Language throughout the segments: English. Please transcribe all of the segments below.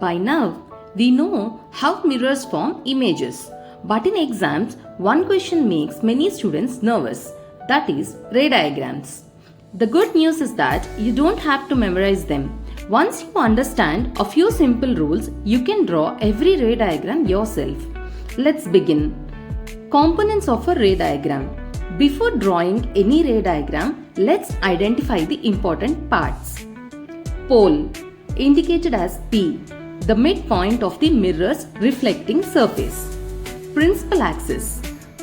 By now, we know how mirrors form images. But in exams, one question makes many students nervous. That is, ray diagrams. The good news is that you don't have to memorize them. Once you understand a few simple rules, you can draw every ray diagram yourself. Let's begin. Components of a ray diagram. Before drawing any ray diagram, let's identify the important parts. Pole, indicated as P, the midpoint of the mirror's reflecting surface. Principal axis,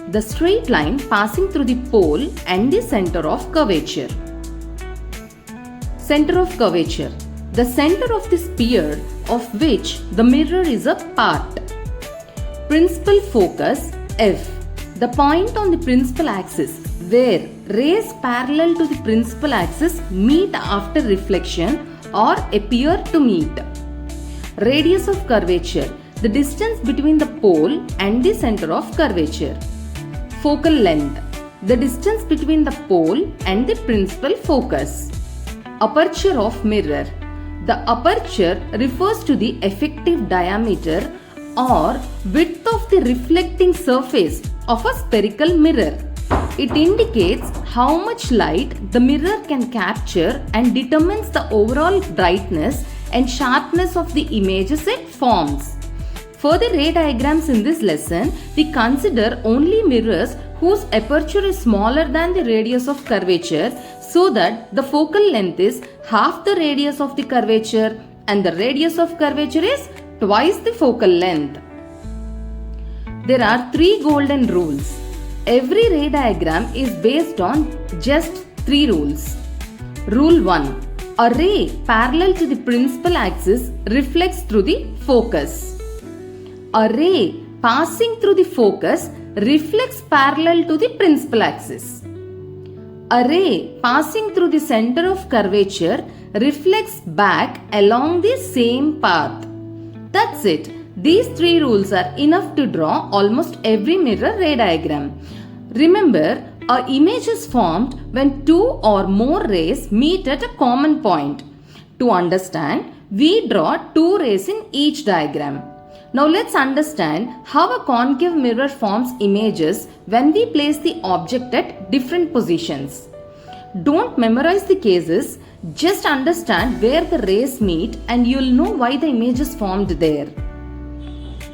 the straight line passing through the pole and the center of curvature. Center of curvature, the center of the sphere of which the mirror is a part. Principal focus, F, the point on the principal axis where rays parallel to the principal axis meet after reflection or appear to meet. Radius of curvature, the distance between the pole and the center of curvature. Focal length, the distance between the pole and the principal focus. Aperture of mirror, the aperture refers to the effective diameter or width of the reflecting surface of a spherical mirror. It indicates how much light the mirror can capture and determines the overall brightness and sharpness of the images it forms. For the ray diagrams in this lesson, we consider only mirrors whose aperture is smaller than the radius of curvature, so that the focal length is half the radius of the curvature and the radius of curvature is twice the focal length. There are 3 golden rules. Every ray diagram is based on just 3 rules. Rule 1. A ray parallel to the principal axis reflects through the focus. A ray passing through the focus reflects parallel to the principal axis. A ray passing through the center of curvature reflects back along the same path. That's it. These 3 rules are enough to draw almost every mirror ray diagram. Remember, an image is formed when 2 or more rays meet at a common point. To understand, we draw 2 rays in each diagram. Now let's understand how a concave mirror forms images when we place the object at different positions. Don't memorize the cases, just understand where the rays meet and you'll know why the image is formed there.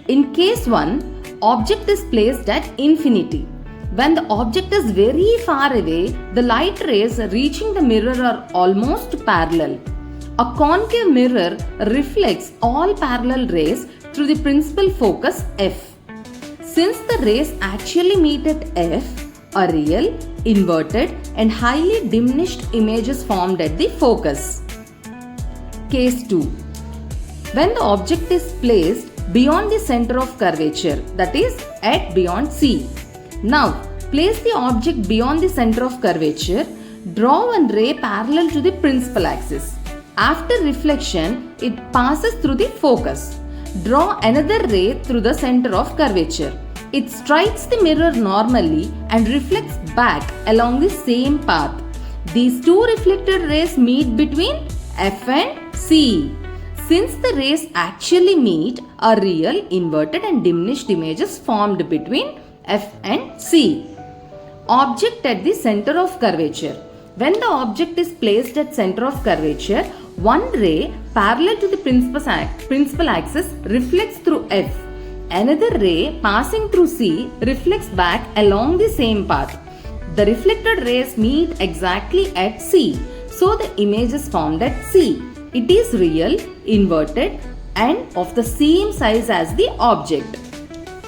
In case 1, object is placed at infinity. When the object is very far away, the light rays reaching the mirror are almost parallel. A concave mirror reflects all parallel rays through the principal focus F. Since the rays actually meet at F, a real, inverted and highly diminished image is formed at the focus. Case 2. When the object is placed beyond the center of curvature, that is at beyond C. Now, place the object beyond the center of curvature, draw one ray parallel to the principal axis. After reflection, it passes through the focus. Draw another ray through the center of curvature. It strikes the mirror normally and reflects back along the same path. These 2 reflected rays meet between F and C. Since the rays actually meet, a real, inverted and diminished image is formed between F and C. Object at the center of curvature. When the object is placed at center of curvature, one ray parallel to the principal axis reflects through F. Another ray passing through C reflects back along the same path. The reflected rays meet exactly at C, so the image is formed at C. It is real, inverted and of the same size as the object.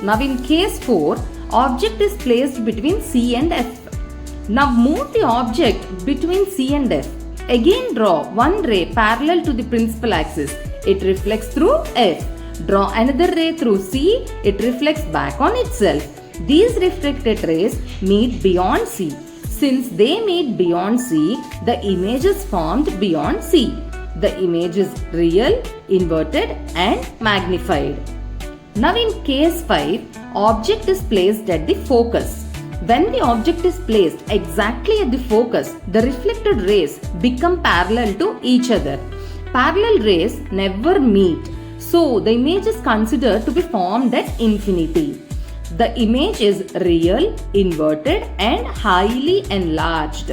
Now in case 4, object is placed between C and F. Now move the object between C and F. Again draw one ray parallel to the principal axis. It reflects through F. Draw another ray through C. It reflects back on itself. These reflected rays meet beyond C. Since they meet beyond C, the image is formed beyond C. The image is real, inverted and magnified. Now in case 5, object is placed at the focus. When the object is placed exactly at the focus, the reflected rays become parallel to each other. Parallel rays never meet. So the image is considered to be formed at infinity. The image is real, inverted and highly enlarged.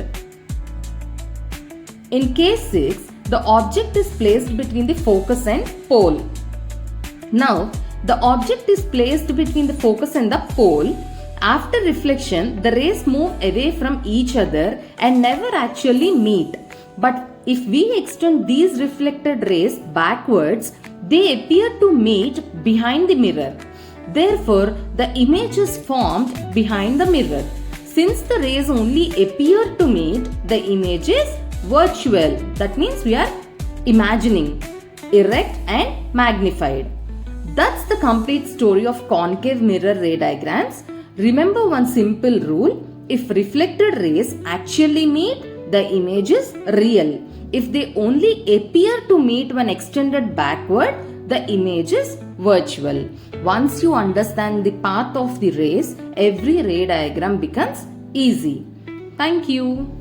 In case 6, the object is placed between the focus and pole. Now, the object is placed between the focus and the pole. After reflection, the rays move away from each other and never actually meet. But if we extend these reflected rays backwards, they appear to meet behind the mirror. Therefore, the image is formed behind the mirror. Since the rays only appear to meet, the image is virtual. That means we are imagining, erect and magnified. That's the complete story of concave mirror ray diagrams. Remember one simple rule: if reflected rays actually meet, the image is real. If they only appear to meet when extended backward, the image is virtual. Once you understand the path of the rays, every ray diagram becomes easy. Thank you.